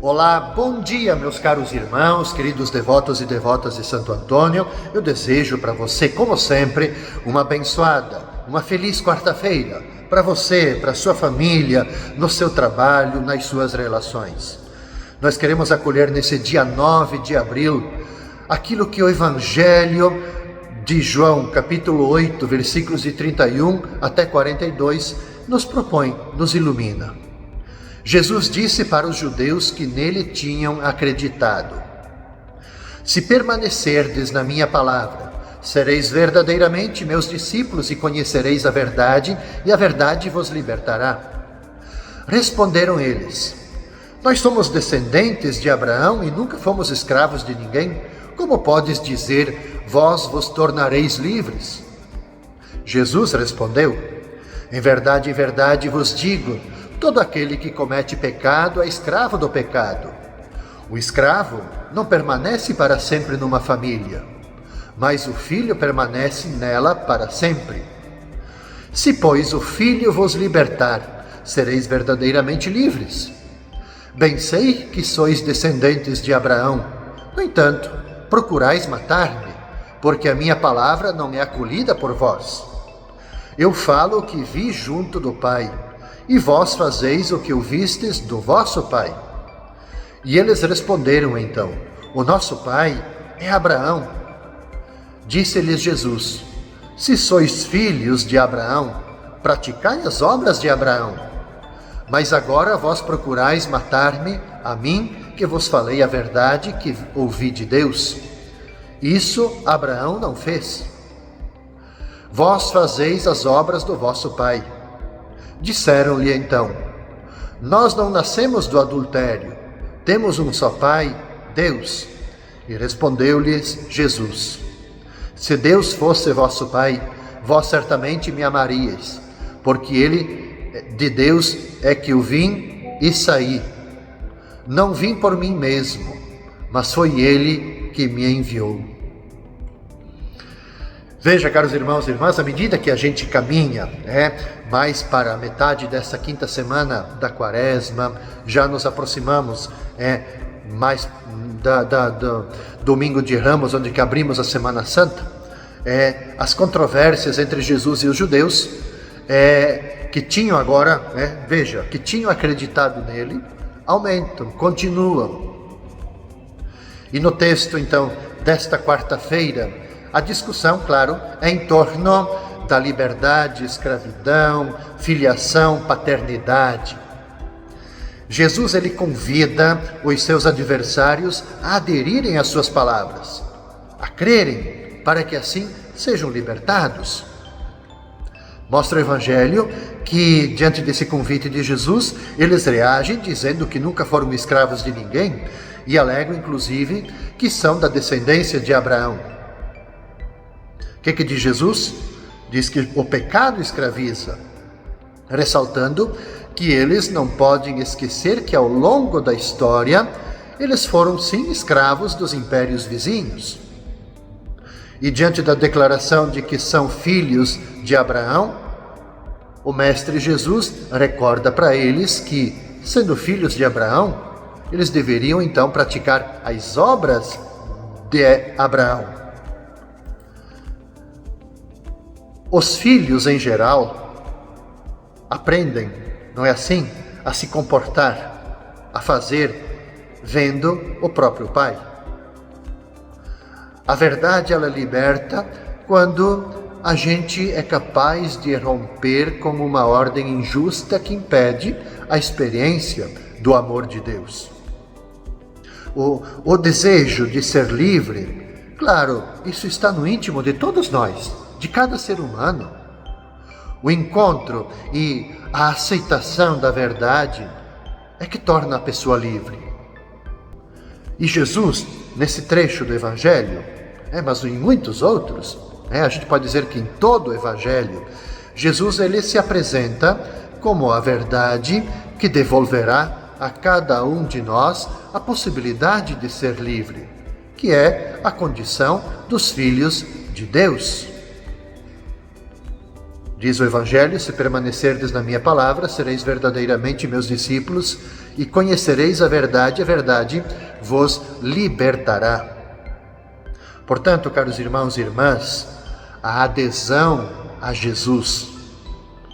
Olá, bom dia, meus caros irmãos, queridos devotos e devotas de Santo Antônio. Eu desejo para você, como sempre, uma abençoada, uma feliz quarta-feira, para você, para sua família, no seu trabalho, nas suas relações. Nós queremos acolher nesse dia 9 de abril aquilo que o Evangelho de João, capítulo 8, versículos de 31 até 42, nos propõe, nos ilumina. Jesus disse para os judeus que nele tinham acreditado: se permanecerdes na minha palavra, sereis verdadeiramente meus discípulos e conhecereis a verdade, e a verdade vos libertará. Responderam eles: nós somos descendentes de Abraão e nunca fomos escravos de ninguém. Como podes dizer, vós vos tornareis livres? Jesus respondeu: em verdade vos digo, todo aquele que comete pecado é escravo do pecado. O escravo não permanece para sempre numa família, mas o filho permanece nela para sempre. Se, pois, o filho vos libertar, sereis verdadeiramente livres. Bem sei que sois descendentes de Abraão. No entanto, procurais matar-me, porque a minha palavra não é acolhida por vós. Eu falo o que vi junto do Pai, e vós fazeis o que ouvistes do vosso pai. E eles responderam então: o nosso pai é Abraão. Disse-lhes Jesus: se sois filhos de Abraão, praticai as obras de Abraão. Mas agora vós procurais matar-me, a mim, que vos falei a verdade que ouvi de Deus. Isso Abraão não fez. Vós fazeis as obras do vosso pai. Disseram-lhe então: nós não nascemos do adultério, temos um só Pai, Deus. E respondeu-lhes Jesus: se Deus fosse vosso Pai, vós certamente me amaríeis, porque de Deus é que eu vim e saí. Não vim por mim mesmo, mas foi Ele que me enviou. Veja, caros irmãos e irmãs, à medida que a gente caminha mais para a metade dessa quinta semana da Quaresma, já nos aproximamos mais do Domingo de Ramos, onde que abrimos a Semana Santa, as controvérsias entre Jesus e os judeus, que tinham agora, que tinham acreditado nele, aumentam, continuam. E no texto, então, desta quarta-feira, a discussão, claro, é em torno da liberdade, escravidão, filiação, paternidade. Jesus, ele convida os seus adversários a aderirem às suas palavras, a crerem, para que assim sejam libertados. Mostra o Evangelho que, diante desse convite de Jesus, eles reagem dizendo que nunca foram escravos de ninguém e alegam, inclusive, que são da descendência de Abraão. O que diz Jesus? Diz que o pecado escraviza, ressaltando que eles não podem esquecer que ao longo da história, eles foram sim escravos dos impérios vizinhos. E diante da declaração de que são filhos de Abraão, o Mestre Jesus recorda para eles que, sendo filhos de Abraão, eles deveriam então praticar as obras de Abraão. Os filhos, em geral, aprendem, não é assim? A se comportar, a fazer, vendo o próprio pai. A verdade, ela liberta quando a gente é capaz de romper com uma ordem injusta que impede a experiência do amor de Deus. O desejo de ser livre, claro, isso está no íntimo de todos nós, de cada ser humano. O encontro e a aceitação da verdade é que torna a pessoa livre. E Jesus, nesse trecho do Evangelho, mas em muitos outros, a gente pode dizer que em todo o Evangelho, Jesus, ele se apresenta como a verdade que devolverá a cada um de nós a possibilidade de ser livre, que é a condição dos filhos de Deus. Diz o Evangelho: se permanecerdes na minha palavra, sereis verdadeiramente meus discípulos e conhecereis a verdade vos libertará. Portanto, caros irmãos e irmãs, a adesão a Jesus,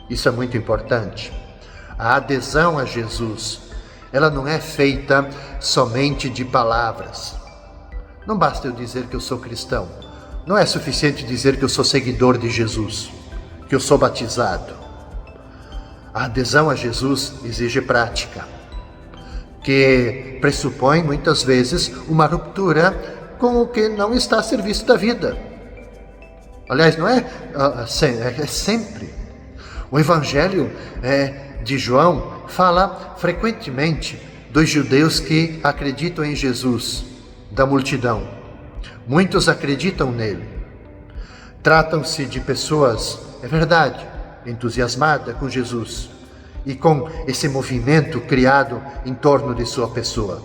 isso é muito importante. A adesão a Jesus, ela não é feita somente de palavras. Não basta eu dizer que eu sou cristão. Não é suficiente dizer que eu sou seguidor de Jesus, que eu sou batizado. A adesão a Jesus exige prática, que pressupõe muitas vezes uma ruptura com o que não está a serviço da vida. Aliás, não é sempre. O Evangelho de João fala frequentemente dos judeus que acreditam em Jesus, da multidão. Muitos acreditam nele. Tratam-se de pessoas, é verdade, entusiasmadas com Jesus e com esse movimento criado em torno de sua pessoa.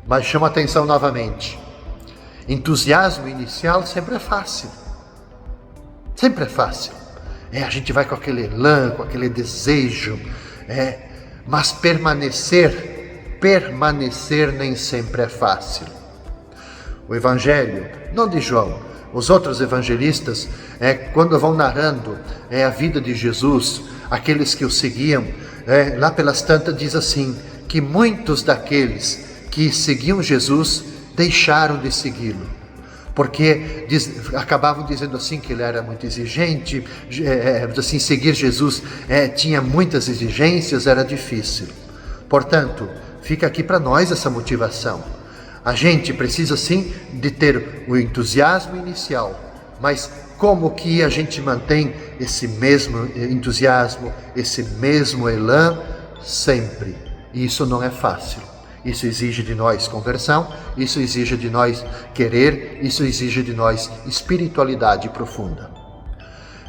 Mas chama atenção novamente. Entusiasmo inicial sempre é fácil. Sempre é fácil. A gente vai com aquele elan, com aquele desejo. Mas permanecer nem sempre é fácil. O Evangelho, não de João, os outros evangelistas, quando vão narrando a vida de Jesus, aqueles que o seguiam, lá pelas tantas diz assim, que muitos daqueles que seguiam Jesus deixaram de segui-lo, porque acabavam dizendo assim que ele era muito exigente, assim, seguir Jesus tinha muitas exigências, era difícil. Portanto, fica aqui para nós essa motivação. A gente precisa sim de ter o entusiasmo inicial, mas como que a gente mantém esse mesmo entusiasmo, esse mesmo elan sempre? Isso não é fácil. Isso exige de nós conversão, isso exige de nós querer, isso exige de nós espiritualidade profunda.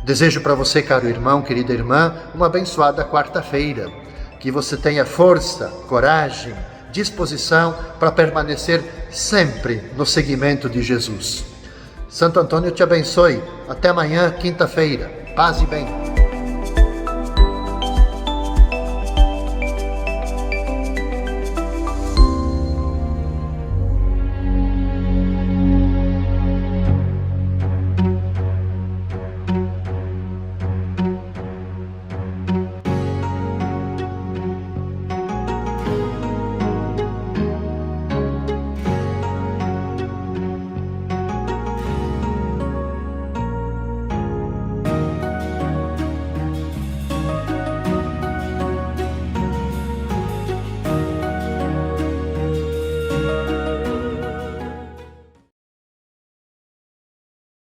Desejo para você, caro irmão, querida irmã, uma abençoada quarta-feira. Que você tenha força, coragem, disposição para permanecer sempre no seguimento de Jesus. Santo Antônio te abençoe. Até amanhã, quinta-feira. Paz e bem.